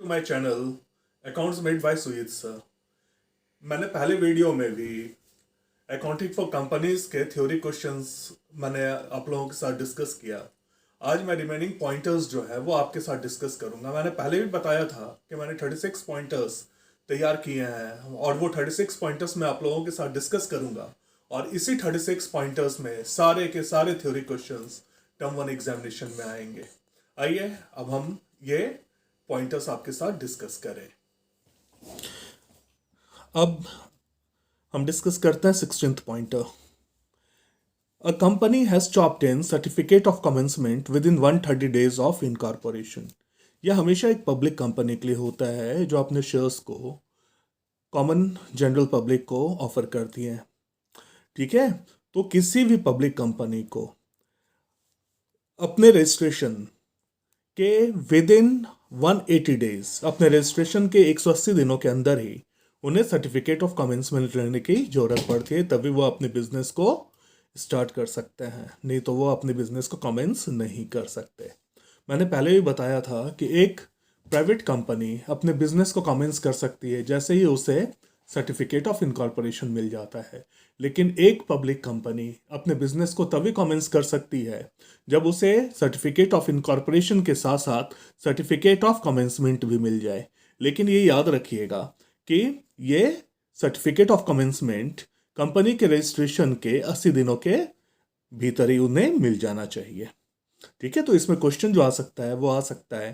To my channel accounts made by Sujit sir. मैंने पहले video में भी अकाउंटिंग फॉर कंपनीज के थ्योरी क्वेश्चंस मैंने आप लोगों के साथ डिस्कस किया। आज मैं रिमेनिंग पॉइंटर्स जो है वो आपके साथ डिस्कस करूंगा। मैंने पहले भी बताया था कि मैंने 36 पॉइंटर्स तैयार किए हैं और वो 36 पॉइंटर्स मैं आप लोगों के साथ डिस्कस करूंगा। और इसी 36 पॉइंटर्स में सारे के सारे theory questions term one examination में आएंगे। आइए अब हम ये पॉइंटर्स आपके साथ डिस्कस करें। अब हम डिस्कस करते हैं 16th pointer. A company has to obtain certificate of commencement within 130 days of incorporation. यह हमेशा एक पब्लिक कंपनी के लिए होता है जो अपने शेयर्स को कॉमन जनरल पब्लिक को ऑफर करती है। ठीक है, तो किसी भी पब्लिक कंपनी को अपने रजिस्ट्रेशन के विद इन 180 डेज, अपने रजिस्ट्रेशन के 180 दिनों के अंदर ही उन्हें सर्टिफिकेट ऑफ कमेंसमेंट लेने की जरूरत पड़ती है, तभी वो अपने बिजनेस को स्टार्ट कर सकते हैं, नहीं तो वो अपने बिजनेस को कमेंस नहीं कर सकते। मैंने पहले भी बताया था कि एक प्राइवेट कंपनी अपने बिजनेस को कमेंस कर सकती है जैसे ही उसे सर्टिफिकेट ऑफ इनकॉर्पोरेशन मिल जाता है, लेकिन एक पब्लिक कंपनी अपने बिजनेस को तभी कमेंस कर सकती है जब उसे सर्टिफिकेट ऑफ इनकॉर्पोरेशन के साथ साथ सर्टिफिकेट ऑफ कमेंसमेंट भी मिल जाए। लेकिन ये याद रखिएगा कि ये सर्टिफिकेट ऑफ कमेंसमेंट कंपनी के रजिस्ट्रेशन के 80 दिनों के भीतर ही उन्हें मिल जाना चाहिए। ठीक है, तो इसमें क्वेश्चन जो आ सकता है वो आ सकता है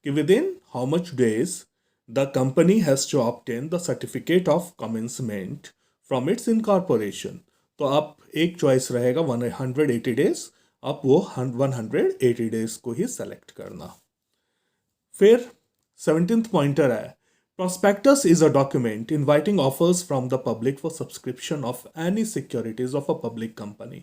कि within how much days the company has to obtain the certificate of commencement from its incorporation. तो आप एक चॉइस रहेगा 180 डेज, आप वो 180 डेज को ही सेलेक्ट करना। फिर 17th पॉइंटर है, prospectus is a document inviting offers from the public for subscription of any securities of a public company।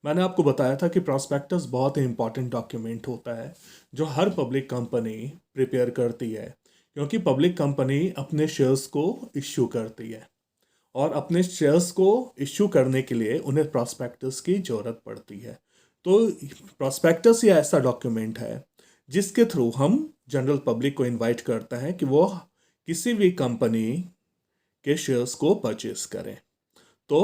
मैंने आपको बताया था कि प्रॉस्पेक्टस बहुत ही इंपॉर्टेंट डॉक्यूमेंट होता है जो हर पब्लिक कंपनी प्रिपेयर करती है, क्योंकि पब्लिक कंपनी अपने शेयर्स को इश्यू करती है और अपने शेयर्स को इश्यू करने के लिए उन्हें प्रॉस्पेक्टस की ज़रूरत पड़ती है। तो प्रॉस्पेक्टस ये ऐसा डॉक्यूमेंट है जिसके थ्रू हम जनरल पब्लिक को इनवाइट करते हैं कि वो किसी भी कंपनी के शेयर्स को परचेस करें। तो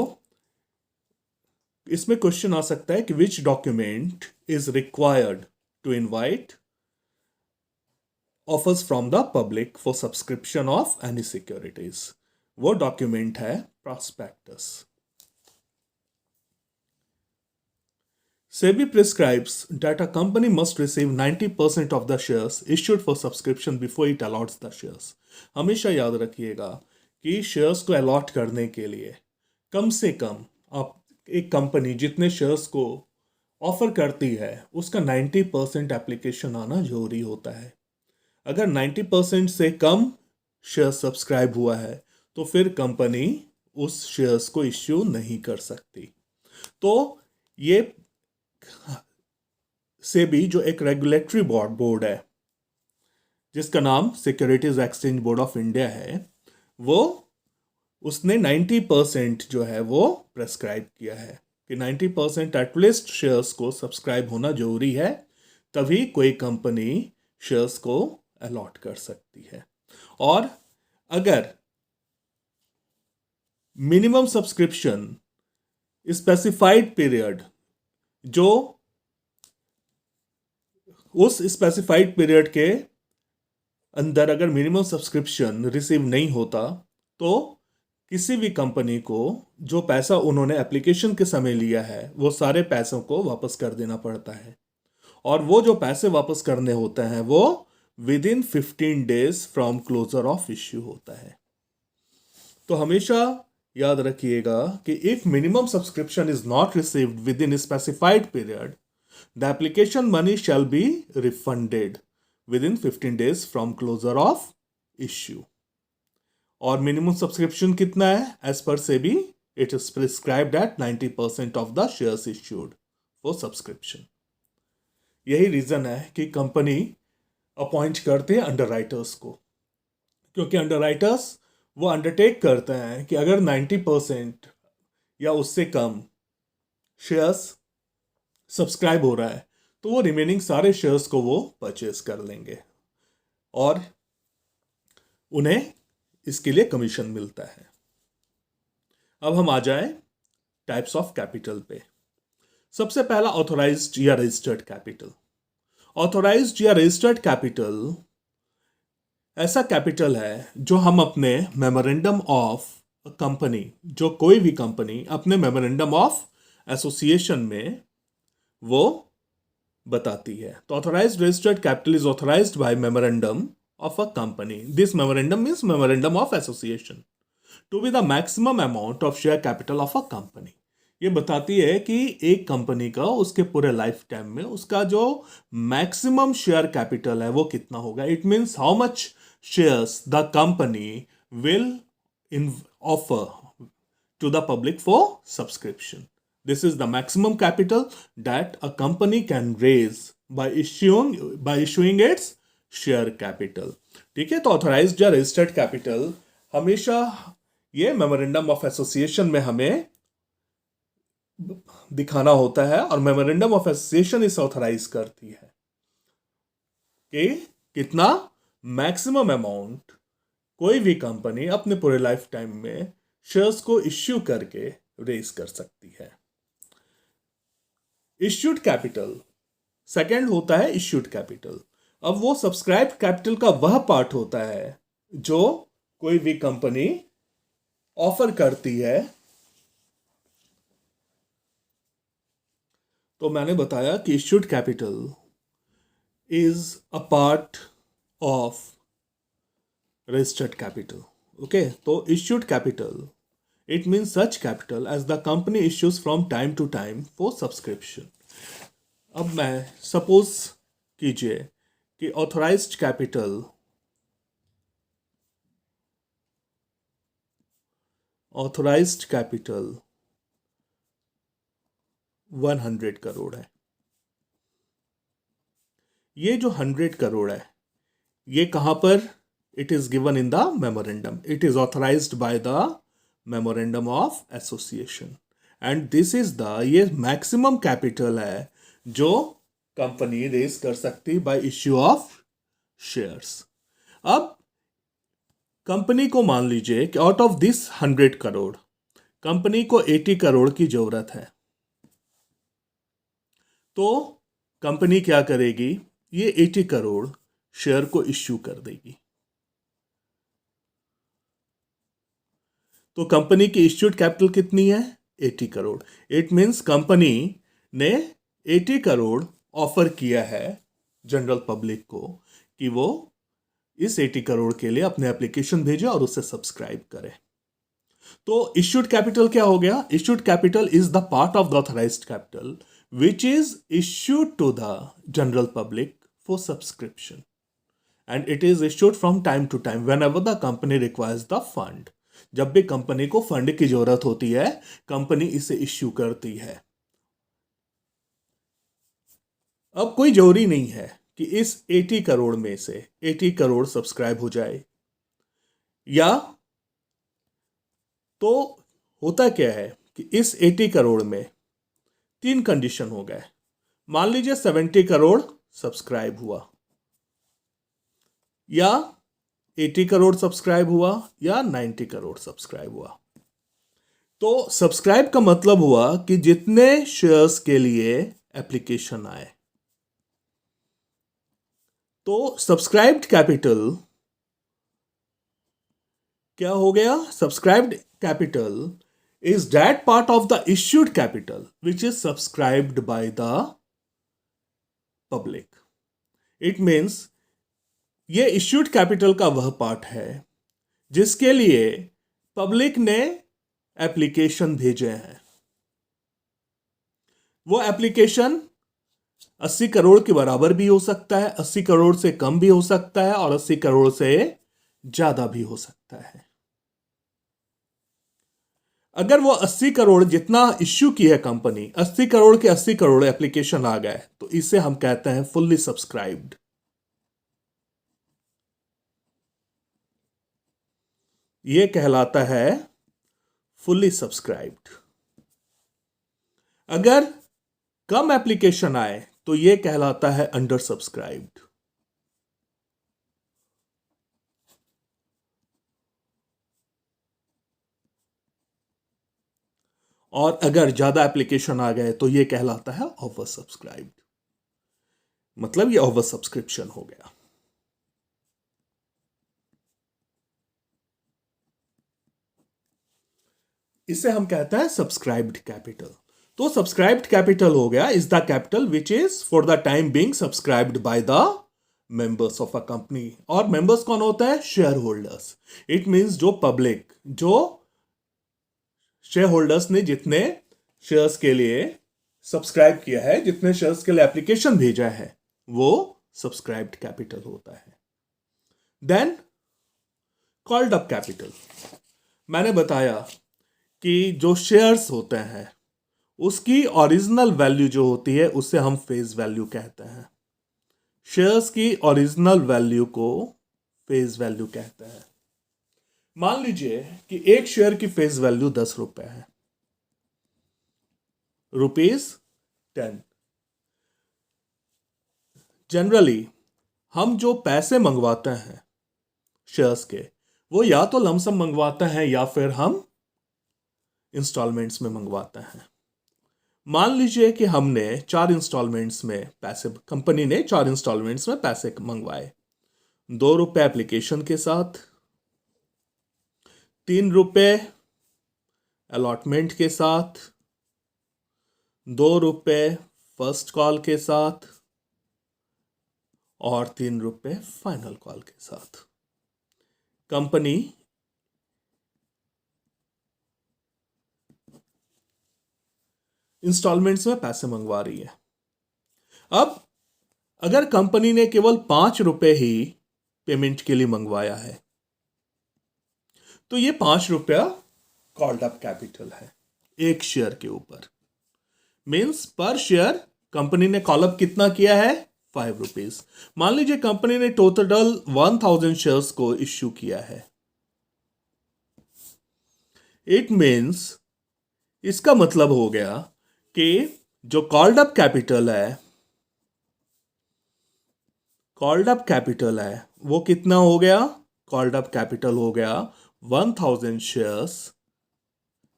इसमें क्वेश्चन आ सकता है कि which document is required to invite offers from the public for subscription of any securities. वो डॉक्यूमेंट है prospectus. SEBI prescribes that a company must receive 90% of the shares issued for subscription before it allots the shares। हमेशा याद रखिएगा कि shares को allot करने के लिए कम से कम आप एक कंपनी जितने शेयर्स को ऑफर करती है उसका 90% एप्लीकेशन आना जरूरी होता है। अगर 90% से कम शेयर सब्सक्राइब हुआ है तो फिर कंपनी उस शेयर्स को इश्यू नहीं कर सकती। तो ये सेबी जो एक रेगुलेटरी बोर्ड है जिसका नाम securities exchange board of India है, वो उसने 90% जो है वो प्रेस्क्राइब किया है कि 90% एटलीस्ट शेयर्स को सब्सक्राइब होना जरूरी है, तभी कोई कंपनी शेयर्स को अलॉट कर सकती है। और अगर मिनिमम सब्सक्रिप्शन स्पेसिफाइड पीरियड, जो उस स्पेसिफाइड पीरियड के अंदर अगर मिनिमम सब्सक्रिप्शन रिसीव नहीं होता तो किसी भी कंपनी को जो पैसा उन्होंने एप्लीकेशन के समय लिया है वो सारे पैसों को वापस कर देना पड़ता है। और वो जो पैसे वापस करने होते हैं वो within 15 days from closure of issue होता है। तो हमेशा याद रखिएगा कि if minimum subscription is not received within specified period, the application money shall be refunded within 15 days from closure of issue. और मिनिमम सब्सक्रिप्शन कितना है? As per SEBI it is prescribed at 90% of the shares issued for subscription. यही reason है कि company appoint करते हैं underwriters को, क्योंकि अंडरराइटर्स वो अंडरटेक करते हैं कि अगर 90% या उससे कम शेयर्स सब्सक्राइब हो रहा है तो वो रिमेनिंग सारे शेयर्स को वो परचेज कर लेंगे। और उन्हें इसके लिए कमीशन मिलता है। अब हम आ जाए टाइप्स ऑफ कैपिटल पे। सबसे पहला ऑथोराइज्ड या रजिस्टर्ड कैपिटल। ऑथोराइज्ड या रजिस्टर्ड कैपिटल ऐसा कैपिटल है जो हम अपने मेमोरेंडम ऑफ कंपनी, जो कोई भी कंपनी अपने मेमोरेंडम ऑफ एसोसिएशन में वो बताती है। तो authorised registered capital is authorised by memorandum of a company. This memorandum means memorandum of association to be the maximum amount of share capital of a company. ये बताती है कि एक कंपनी का उसके पूरे लाइफ टाइम में उसका जो मैक्सिमम शेयर कैपिटल है वो कितना होगा। It means how much shares the company will in offer to the public for subscription. This is the maximum capital that a company can raise by issuing its share capital. ठीक है, तो authorised या registered capital हमेशा ये memorandum of association में हमें दिखाना होता है और मेमोरेंडम ऑफ एसोसिएशन इसे ऑथराइज करती है कि कितना मैक्सिमम अमाउंट कोई भी कंपनी अपने पूरे लाइफ टाइम में शेयर्स को इश्यू करके रेज कर सकती है। इश्यूड कैपिटल सेकंड होता है इश्यूड कैपिटल। अब वो सब्सक्राइब कैपिटल का वह पार्ट होता है जो कोई भी कंपनी ऑफर करती है। तो मैंने बताया कि issued capital is a part of registered capital. Okay, तो issued capital it means such capital as the company issues from time to time for subscription. अब मैं सपोज कीजिए कि ऑथराइज्ड कैपिटल 100 करोड़ है। ये जो 100 करोड़ है ये कहां पर it is given in the memorandum. It is authorised by the memorandum of association and this is the ये मैक्सिमम कैपिटल है जो कंपनी रेज कर सकती बाय इश्यू ऑफ शेयर्स। अब कंपनी को मान लीजिए कि out of this 100 crore company को 80 करोड़ की जरूरत है, तो कंपनी क्या करेगी, ये 80 करोड़ शेयर को इश्यू कर देगी। तो कंपनी की इश्यूड कैपिटल कितनी है, 80 करोड़। इट मीन्स कंपनी ने 80 करोड़ ऑफर किया है जनरल पब्लिक को कि वो इस 80 करोड़ के लिए अपने एप्लीकेशन भेजे और उसे सब्सक्राइब करे। तो इश्यूड कैपिटल क्या हो गया, issued capital is the part of the authorised capital which is issued to the general public for subscription and it is issued from time to time whenever the company requires the fund. जब भी company को fund की जरूरत होती है company इसे issue करती है। अब कोई जरूरी नहीं है कि इस 80 करोड़ में से 80 करोड़ सब्सक्राइब हो जाए, या तो होता क्या है कि इस 80 करोड़ में 3 कंडीशन हो गए। मान लीजिए 70 करोड़ सब्सक्राइब हुआ, या 80 करोड़ सब्सक्राइब हुआ, या 90 करोड़ सब्सक्राइब हुआ। तो सब्सक्राइब का मतलब हुआ कि जितने शेयर्स के लिए एप्लीकेशन आए। तो सब्सक्राइब्ड कैपिटल क्या हो गया, subscribed capital is that part of the issued capital which is subscribed by the public. It means ये इश्यूड कैपिटल का वह पार्ट है जिसके लिए पब्लिक ने एप्लीकेशन भेजे हैं। वो एप्लीकेशन 80 करोड़ के बराबर भी हो सकता है, 80 करोड़ से कम भी हो सकता है, और 80 करोड़ से ज्यादा भी हो सकता है। अगर वो 80 करोड़ जितना इश्यू की है कंपनी, 80 करोड़ के 80 करोड़ एप्लीकेशन आ गए, तो इसे हम कहते हैं फुल्ली सब्सक्राइब्ड। ये कहलाता है फुल्ली सब्सक्राइब्ड। अगर कम एप्लीकेशन आए तो ये कहलाता है अंडर सब्सक्राइब्ड। और अगर ज़्यादा एप्लीकेशन आ गए तो ये कहलाता है ओवर सब्सक्राइब्ड, मतलब ये ओवर सब्सक्रिप्शन हो गया। इसे हम कहते हैं सब्सक्राइब्ड कैपिटल। तो सब्सक्राइब्ड कैपिटल हो गया is the capital which is for the time being subscribed by the members of a company. और मेंबर्स कौन होता है? Share holders. इट मींस जो पब्लिक, जो शेयर होल्डर्स ने जितने शेयर्स के लिए सब्सक्राइब किया है, जितने शेयर्स के लिए एप्लीकेशन भेजा है, वो सब्सक्राइब्ड कैपिटल होता है। Then called up capital. मैंने बताया कि जो शेयर्स होते हैं उसकी ओरिजिनल वैल्यू जो होती है उसे हम फेस वैल्यू कहते हैं। शेयर्स की ओरिजिनल वैल्यू को फेस वैल्यू कहते हैं। मान लीजिए कि एक शेयर की फेस वैल्यू 10 रुपए है, ₹10। जनरली हम जो पैसे मंगवाते हैं शेयर्स के, वो या तो लमसम मंगवाते हैं या फिर हम इंस्टॉलमेंट्स में मंगवाते हैं। मान लीजिए कि हमने 4 इंस्टॉलमेंट्स में पैसे, कंपनी ने 4 इंस्टॉलमेंट्स में पैसे मंगवाए। ₹2 एप्लीकेशन के साथ, ₹3 अलॉटमेंट के साथ, ₹2 फर्स्ट कॉल के साथ और ₹3 फाइनल कॉल के साथ। कंपनी इंस्टॉलमेंट्स में पैसे मंगवा रही है। अब अगर कंपनी ने केवल ₹5 ही पेमेंट के लिए मंगवाया है तो ये ₹5 कॉल्ड अप कैपिटल है एक शेयर के ऊपर। मींस पर शेयर कंपनी ने कॉल अप कितना किया है? ₹5। मान लीजिए कंपनी ने टोटल 1000 शेयर्स को इश्यू किया है। इट मींस, इसका मतलब हो गया कि जो कॉल्ड अप कैपिटल है वो कितना हो गया? कॉल्ड अप कैपिटल हो गया 1000 shares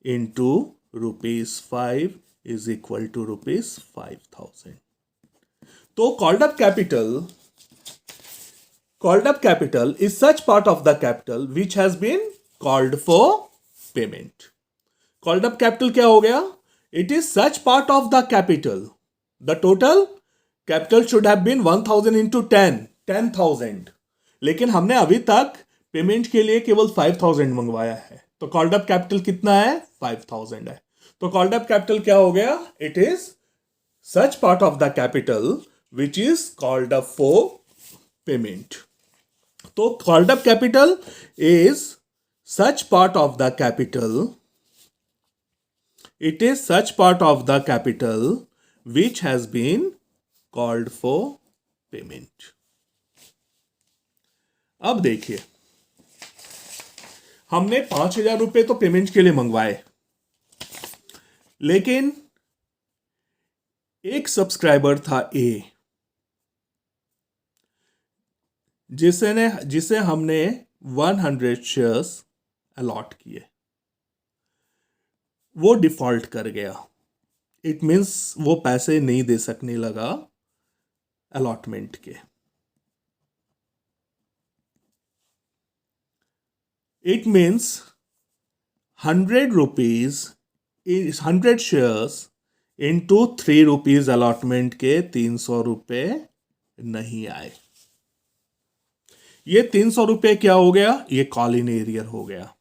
into ₹5 is equal to ₹5000। तो called up capital is such part of the capital which has been called for payment. Called up capital क्या हो गया? It is such part of the capital, the total capital should have been 1000 into 10,000, लेकिन हमने अभी तक payment के लिए केवल 5000 मंगवाया है। तो कॉल्ड अप कैपिटल कितना है? 5000 है। तो कॉल्ड अप कैपिटल क्या हो गया? It is such part of the capital which is called up for payment. तो called up capital is such part of the capital, it is such part of the capital which has been called for payment। अब देखिए, हमने ₹5000 तो payment के लिए मंगवाए, लेकिन एक सब्सक्राइबर था ए, जिसे हमने 100 शेयर्स अलॉट किए। वो डिफॉल्ट कर गया। इट मीन्स वो पैसे नहीं दे सकने लगा अलॉटमेंट के। It means 100 shares into ₹3 allotment के ₹300 नहीं आए। ये ₹300 क्या हो गया? ये कॉल इन एरियर हो गया।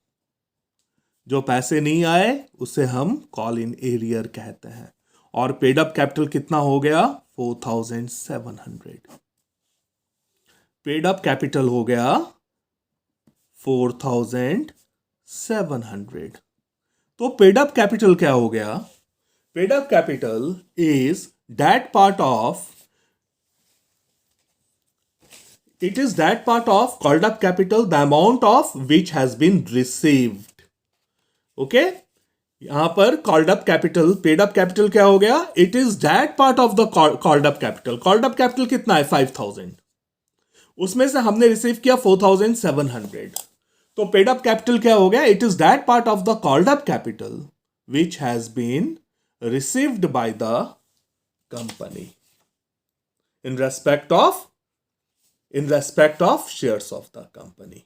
जो पैसे नहीं आए उसे हम कॉल इन एरियर कहते हैं। और पेड अप कैपिटल कितना हो गया? 4700। पेड अप कैपिटल हो गया 4700। तो पेड अप कैपिटल क्या हो गया? Paid up capital is that part of called up capital the amount of which has been received. Okay, यहां पर called up capital, paid up capital क्या हो गया? It is that part of the called up capital. Called up capital कितना है? 5000। उसमें से हमने रिसीव किया 4700। तो पेड अप कैपिटल क्या हो गया? It is that part of the called up capital which has been received by the company in respect of shares of the company.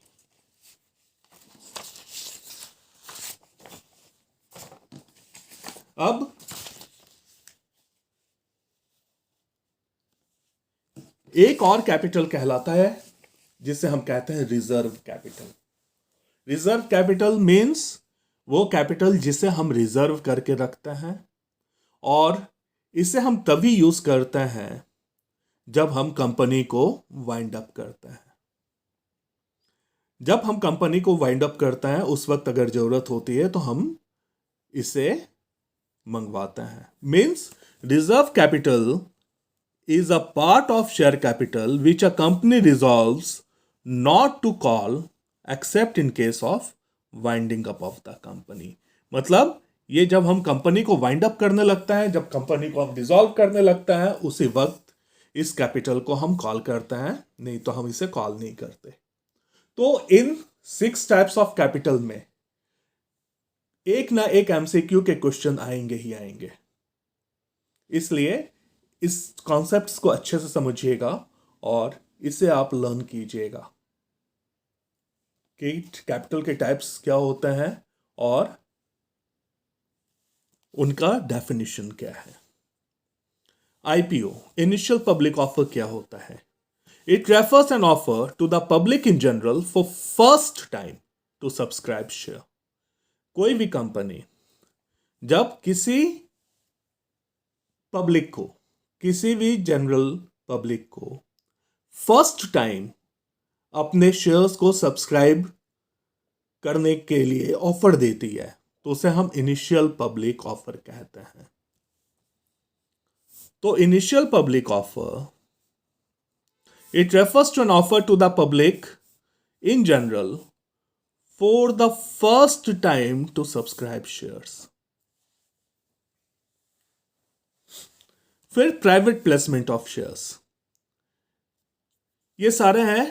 अब एक और कैपिटल कहलाता है जिसे हम कहते हैं reserve capital. Reserve capital means वो कैपिटल जिसे हम रिजर्व करके रखते हैं और इसे हम तभी यूज करते हैं जब हम कंपनी को वाइंड अप करते हैं. जब हम कंपनी को वाइंड अप करते हैं उस वक्त अगर जरूरत होती है तो हम इसे मंगवाते हैं. Means reserve capital is a part of share capital which a company resolves not to call except in case of winding up of the company. मतलब ये जब हम कंपनी को वाइंड अप करने लगता है, जब कंपनी को हम डिसॉल्व करने लगता है, उसी वक्त इस कैपिटल को हम कॉल करते हैं, नहीं तो हम इसे कॉल नहीं करते. तो इन 6 टाइप्स ऑफ कैपिटल में एक ना एक एमसीक्यू के क्वेश्चन आएंगे ही आएंगे. इसलिए इस कॉन्सेप्ट्स को अच्छे से समझिएगा और इसे आप लर्न कीजिएगा कि कैपिटल के टाइप्स क्या होते हैं और उनका डेफिनेशन क्या है. आईपीओ इनिशियल पब्लिक ऑफर क्या होता है? It refers an offer to the public in general for first time to subscribe share. कोई भी कंपनी जब किसी पब्लिक को, किसी भी जनरल पब्लिक को फर्स्ट टाइम अपने शेयर्स को सब्सक्राइब करने के लिए ऑफर देती है तो उसे हम इनिशियल पब्लिक ऑफर कहते हैं. तो initial public offer it refers to an offer to the public in general for the first time to subscribe shares. फिर प्राइवेट प्लेसमेंट ऑफ शेयर्स. ये सारे हैं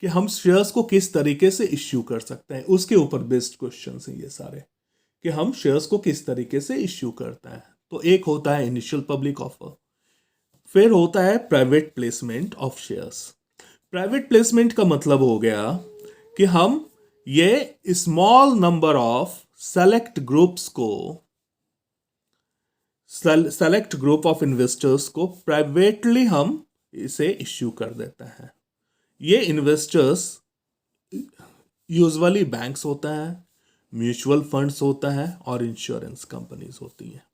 कि हम शेयर्स को किस तरीके से इश्यू कर सकते हैं, उसके ऊपर बेस्ड क्वेश्चंस हैं ये सारे कि हम शेयर्स को किस तरीके से इश्यू करते हैं. तो एक होता है इनिशियल पब्लिक ऑफर, फिर होता है private placement of shares. Private placement का मतलब हो गया कि हम ये small number of select groups को, सेलेक्ट ग्रुप ऑफ इन्वेस्टर्स को प्राइवेटली हम इसे इश्यू कर देते हैं. ये इन्वेस्टर्स यूजुअली बैंक्स होता है, म्यूचुअल फंड्स होता है और इंश्योरेंस कंपनीज होती हैं.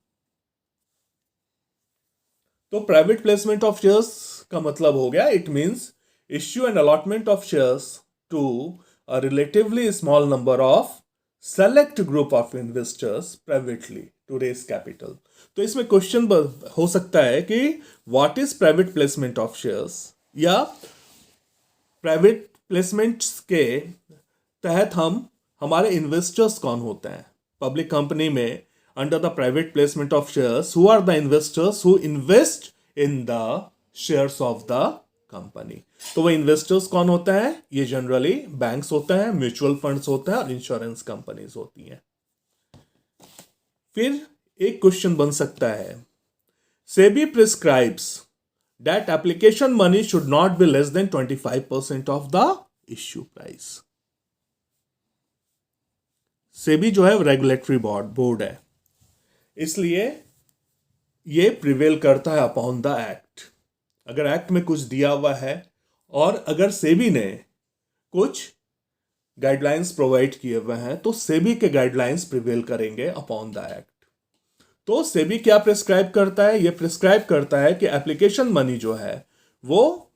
तो प्राइवेट प्लेसमेंट ऑफ शेयर्स का मतलब हो गया it means issue and allotment of shares to a relatively small number of select group of investors privately to raise capital. तो इसमें क्वेश्चन हो सकता है कि what is private placement of shares, या प्राइवेट प्लेसमेंट्स के तहत हम हमारे इन्वेस्टर्स कौन होते हैं. पब्लिक कंपनी में under the private placement of shares who are the investors who invest in the shares of the company. तो वो इन्वेस्टर्स कौन होता है? ये जनरली बैंक्स होते हैं, म्यूचुअल फंड्स होते हैं और इंश्योरेंस कंपनीज होती हैं. फिर एक क्वेश्चन बन सकता है, SEBI prescribes that application money should not be less than 25% of the issue price. SEBI जो है रेगुलेटरी बोर्ड है, इसलिए ये प्रिवेल करता है अपॉन द एक्ट. अगर एक्ट में कुछ दिया हुआ है और अगर सेबी ने कुछ गाइडलाइंस प्रोवाइड किए हुए हैं तो सेबी के गाइडलाइंस प्रिवेल करेंगे अपॉन द एक्ट. तो सेबी क्या प्रिस्क्राइब करता है? ये प्रिस्क्राइब करता है कि एप्लीकेशन मनी जो है वो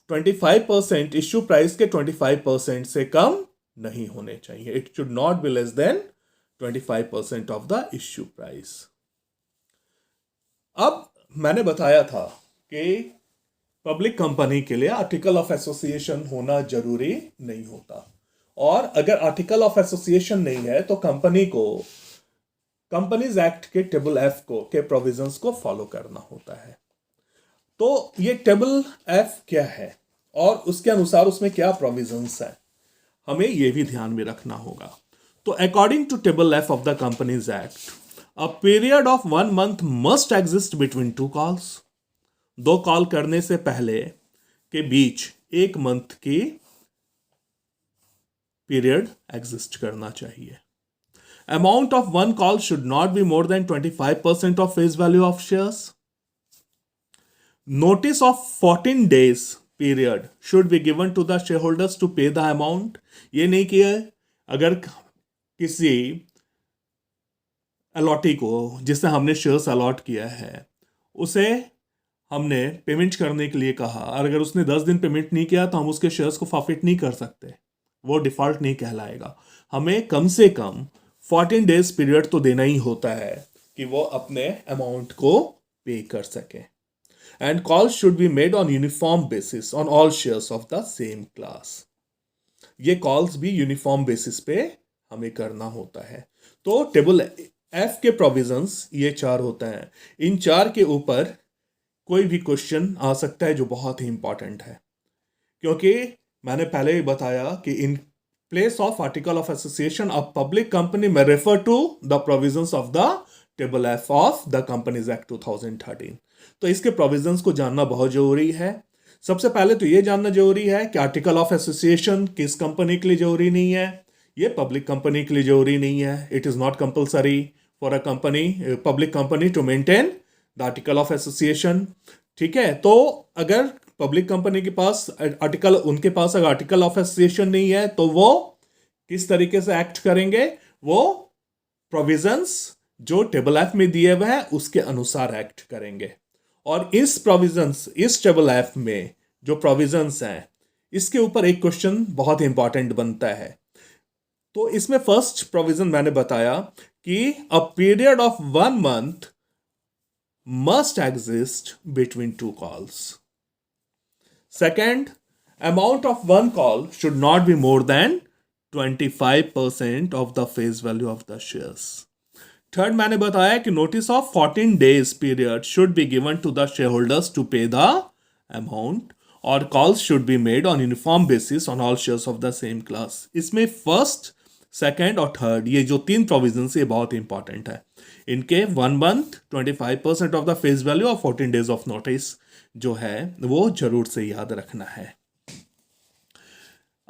25%, इश्यू प्राइस के 25% से कम नहीं होने चाहिए. It should not be less than 25% of the issue price. अब मैंने बताया था कि पब्लिक कंपनी के लिए आर्टिकल ऑफ एसोसिएशन होना जरूरी नहीं होता, और अगर आर्टिकल ऑफ एसोसिएशन नहीं है तो कंपनी को कंपनीज एक्ट के टेबल एफ के प्रोविजंस को फॉलो करना होता है. तो ये टेबल एफ क्या है और उसके अनुसार उसमें क्या प्रोविजंस है, हमें ये भी ध्यान में रखना होगा. तो according to table F of the companies act, a period of 1 month must exist between two calls. दो कॉल करने से पहले के बीच 1 month की पीरियड एग्जिस्ट करना चाहिए। Amount of one call should not be more than 25% of face value of shares. Notice of 14 days period should be given to the shareholders to pay the amount. ये नहीं कि अगर किसी allottee को जिससे हमने शेयर्स अलॉट किया है उसे हमने पेमेंट करने के लिए कहा और अगर उसने 10 दिन पेमेंट नहीं किया तो हम उसके शेयर्स को फॉरफिट नहीं कर सकते, वो डिफॉल्ट नहीं कहलाएगा। हमें कम से कम 14 days पीरियड तो देना ही होता है कि वो अपने अमाउंट को पे कर सके। And call should be made on uniform basis on all shares of the same class. ये कॉल्स भी यूनिफॉर्म बेसिस पे हमें करना होता है। तो टेबल एफ के प्रोविजंस ये 4 होते हैं। इन 4 के ऊपर कोई भी क्वेश्चन आ सकता है जो बहुत ही इंपॉर्टेंट है, क्योंकि मैंने पहले ही बताया कि in place of article of association of public company में refer to the provisions of the table F of the companies act 2013। तो इसके प्रोविजंस को जानना बहुत जरूरी है। सबसे पहले तो ये जानना जरूरी है कि आर्टिकल ऑफ एसोसिएशन किस कंपनी के लिए जरूरी नहीं है। ये पब्लिक कंपनी के लिए जरूरी नहीं है। It is not compulsory for a company, public company to maintain the article of association. ठीक है, तो अगर पब्लिक कंपनी के पास उनके पास अगर आर्टिकल ऑफ एसोसिएशन नहीं है तो वो किस तरीके से एक्ट करेंगे? वो प्रोविजंस जो टेबल एफ में दिए हुए हैं उसके अनुसार एक्ट करेंगे। और इस टेबल एफ में जो प्रोविजंस हैं इसके ऊपर एक क्वेश्चन बहुत इंपॉर्टेंट बनता है। तो इसमें फर्स्ट प्रोविजन मैंने बताया कि अ period of 1 month must exist between two calls. Second, amount of one call should not be more than 25% of the face value of the shares. Third, मैंने बताया कि notice of 14 days period should be given to the shareholders to pay the amount और calls should be made on uniform basis on all shares of the same class. इसमें first, second और third ये जो 3 provisions ये बहुत important है। इनके 1 month 25% of the face value और 14 days ऑफ नोटिस जो है वो जरूर से याद रखना है।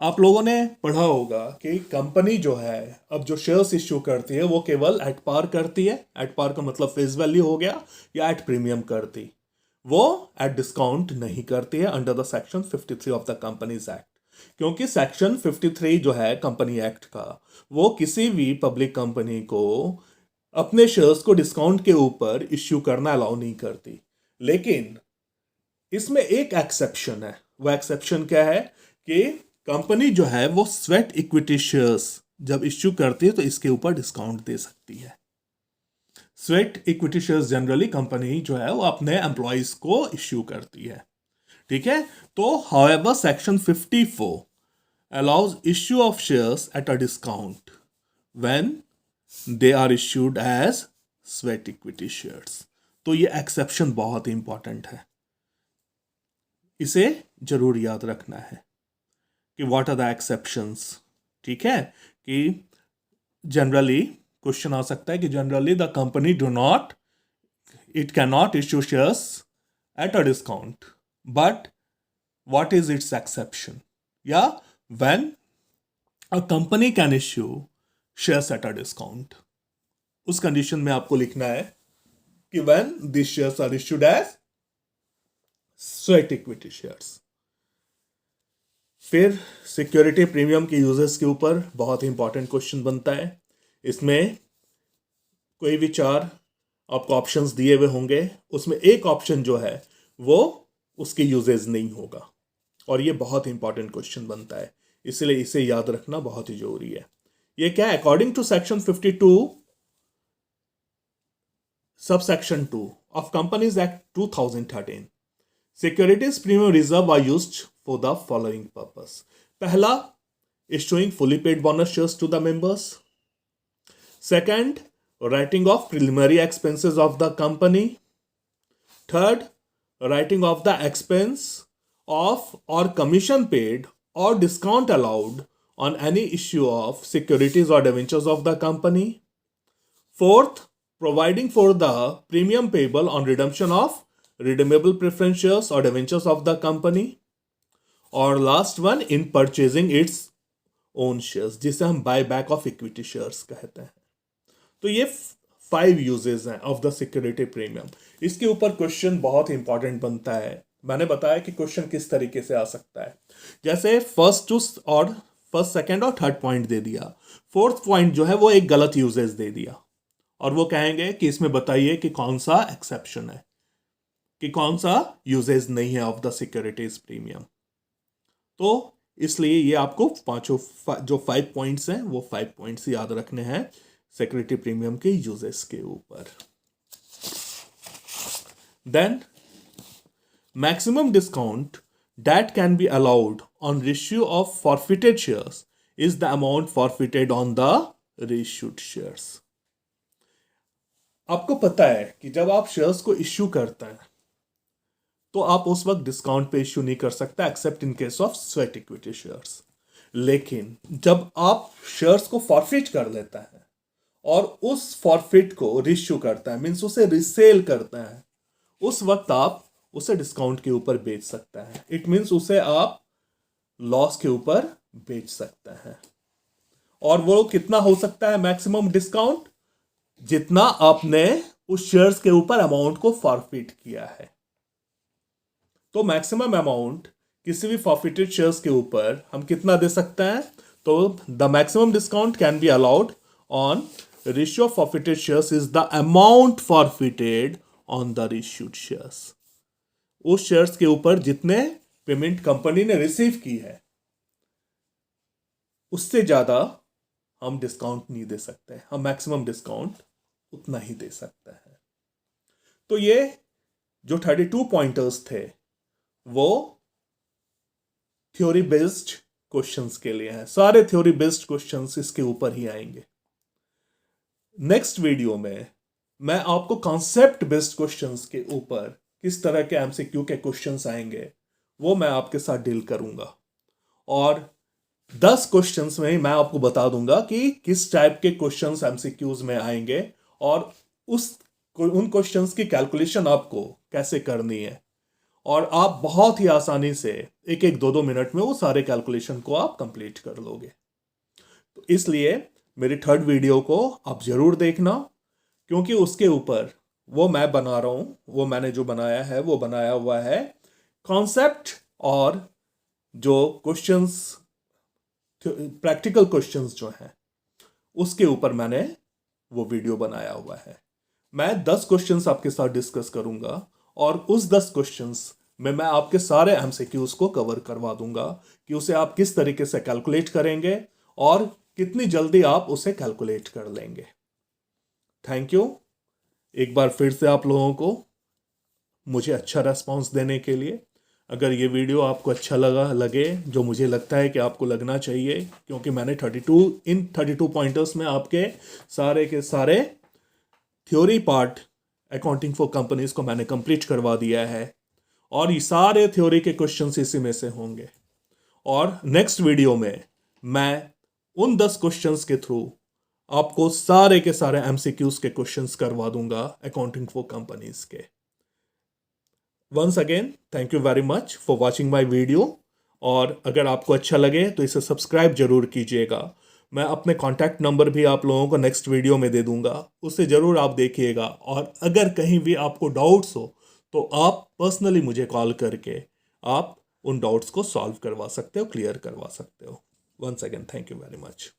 आप लोगों ने पढ़ा होगा कि कंपनी जो है अब जो शेयर्स इश्यू करती है वो केवल एट पार करती है। एट पार का मतलब फेस वैल्यू हो गया, या एट प्रीमियम करती, वो एट डिस्काउंट नहीं करती है under the section 53 of the companies act. क्योंकि सेक्शन 53 जो है कंपनी एक्ट का वो किसी भी पब्लिक कंपनी को अपने शेयर्स को डिस्काउंट के ऊपर इश्यू करना अलाउ नहीं करती। लेकिन इसमें एक एक्सेप्शन है। वो एक्सेप्शन क्या है कि कंपनी जो है वो स्वेट इक्विटी शेयर्स जब इश्यू करती है तो इसके ऊपर डिस्काउंट दे सकती है। Sweat equity shares generally company जो है वो अपने एम्प्लॉयज को इश्यू करती है। ठीक है, तो however section 54 allows issue of shares at a discount when they are issued as sweat equity shares. तो ये एक्सेप्शन बहुत इंपॉर्टेंट है, इसे जरूर याद रखना है कि व्हाट आर द एक्सेप्शंस। ठीक है, कि जनरली क्वेश्चन आ सकता है कि generally the company it can not issue shares at a discount, but what is its exception? या when a company can issue shares at a discount, उस condition में आपको लिखना है कि when this shares are issued as sweat equity shares. फिर security premium के uses के ऊपर बहुत ही इंपॉर्टेंट क्वेश्चन बनता है। इसमें कोई भी 4 आपको ऑप्शंस दिए हुए होंगे, उसमें एक ऑप्शन जो है वो उसके यूजेस नहीं होगा और ये बहुत इंपॉर्टेंट क्वेश्चन बनता है, इसलिए इसे याद रखना बहुत ही जरूरी है। ये क्या है? According to section 52 subsection 2 of companies act 2013 securities premium reserve are used for the following purpose. पहला, issuing fully paid bonus shares to the members. Second, writing off preliminary expenses of the company. Third, writing off the expense of or commission paid or discount allowed on any issue of securities or debentures of the company. Fourth, providing for the premium payable on redemption of redeemable preference shares or debentures of the company. और last one, इन purchasing its own shares, जिसे हम buy back of equity shares कहते हैं. तो ये 5 uses हैं of the security premium. इसके ऊपर क्वेश्चन बहुत इंपॉर्टेंट बनता है. मैंने बताया कि क्वेश्चन किस तरीके से आ सकता है. जैसे फर्स्ट, सेकंड और थर्ड पॉइंट दे दिया. फोर्थ पॉइंट जो है वो एक गलत यूजेस दे दिया, और वो कहेंगे कि इसमें बताइए कि कौन सा एक्सेप्शन है, कि कौन सा यूजेस नहीं है ऑफ द सिक्योरिटीज प्रीमियम. तो इसलिए ये आपको पांचों जो 5 पॉइंट्स हैं वो 5 पॉइंट्स याद रखने हैं सिक्योरिटी प्रीमियम के यूजेस के ऊपर. Then maximum discount that can be allowed on ratio of forfeited shares is the amount forfeited on the reissued shares. आपको पता है कि जब आप शेयर्स को इश्यू करते हैं तो आप उस वक्त डिस्काउंट पे इश्यू नहीं कर सकता accept in case of sweat equity shares. लेकिन जब आप शेयर्स को फॉरफिट कर लेता है और उस फॉरफिट को रिश्यू करता है, मीन्स उसे रिसेल करता है, उस वक्त आप उसे डिस्काउंट के ऊपर बेच सकता है. इट मीन्स उसे आप लॉस के ऊपर बेच सकता है. और वो कितना हो सकता है मैक्सिमम डिस्काउंट? जितना आपने उस शेयर्स के ऊपर अमाउंट को फॉरफिट किया है. तो मैक्सिमम अमाउंट किसी भी फॉरफिटेड शेयर्स के ऊपर हम कितना दे सकते हैं? तो the maximum discount can be allowed on ratio of forfeited shares is the amount forfeited on the reissued shares. उस शेयर्स के ऊपर जितने पेमेंट कंपनी ने रिसीव की है उससे ज्यादा हम डिस्काउंट नहीं दे सकते. हम मैक्सिमम डिस्काउंट उतना ही दे सकते हैं. तो ये जो 32 पॉइंटर्स थे वो थ्योरी बेस्ड क्वेश्चंस के लिए हैं. सारे थ्योरी बेस्ड क्वेश्चंस इसके ऊपर ही आएंगे. नेक्स्ट वीडियो में मैं आपको कॉन्सेप्ट बेस्ड क्वेश्चंस के ऊपर किस तरह के एमसीक्यू के क्वेश्चंस आएंगे वो मैं आपके साथ डील करूंगा. और 10 क्वेश्चंस में मैं आपको बता दूंगा कि किस टाइप के क्वेश्चंस एमसीक्यूज में आएंगे और उन क्वेश्चंस की कैलकुलेशन आपको कैसे करनी है. और आप बहुत ही आसानी से 1-1, 2-2 मिनट में वो सारे कैलकुलेशन को आप कंप्लीट कर लोगे. तो इसलिए मेरी थर्ड वीडियो को आप जरूर देखना, क्योंकि उसके ऊपर वो मैं बना रहा हूं, वो मैंने जो बनाया है वो बनाया हुआ है कॉन्सेप्ट और जो क्वेश्चंस, प्रैक्टिकल क्वेश्चंस जो हैं उसके ऊपर मैंने वो वीडियो बनाया हुआ है. मैं 10 क्वेश्चंस आपके साथ डिस्कस करूंगा और उस 10 क्वेश्चंस में मैं आपके सारे एमसीक्यूज को कवर करवा दूंगा कि उसे आप किस तरीके से कैलकुलेट करेंगे और कितनी जल्दी आप उसे कैलकुलेट कर लेंगे. थैंक यू एक बार फिर से आप लोगों को मुझे अच्छा रेस्पॉन्स देने के लिए. अगर ये वीडियो आपको अच्छा लगे, जो मुझे लगता है कि आपको लगना चाहिए, क्योंकि मैंने 32 पॉइंटर्स में आपके सारे के सारे theory part accounting for companies को मैंने कंप्लीट करवा दिया है और ये सारे थ्योरी के क्वेश्चंस इसी में से होंगे. और नेक्स्ट वीडियो में मैं उन 10 क्वेश्चंस के थ्रू आपको सारे के सारे एमसीक्यूज के क्वेश्चंस करवा दूंगा अकाउंटिंग फॉर कंपनीज के. Once again thank you very much for watching my video. और अगर आपको अच्छा लगे तो इसे सब्सक्राइब जरूर कीजिएगा. मैं अपने कॉन्टैक्ट नंबर भी आप लोगों को नेक्स्ट वीडियो में दे दूंगा, उससे ज़रूर आप देखिएगा. और अगर कहीं भी आपको डाउट्स हो तो आप पर्सनली मुझे कॉल करके आप उन डाउट्स को सॉल्व करवा सकते हो, क्लियर करवा सकते हो. Once again thank you very much.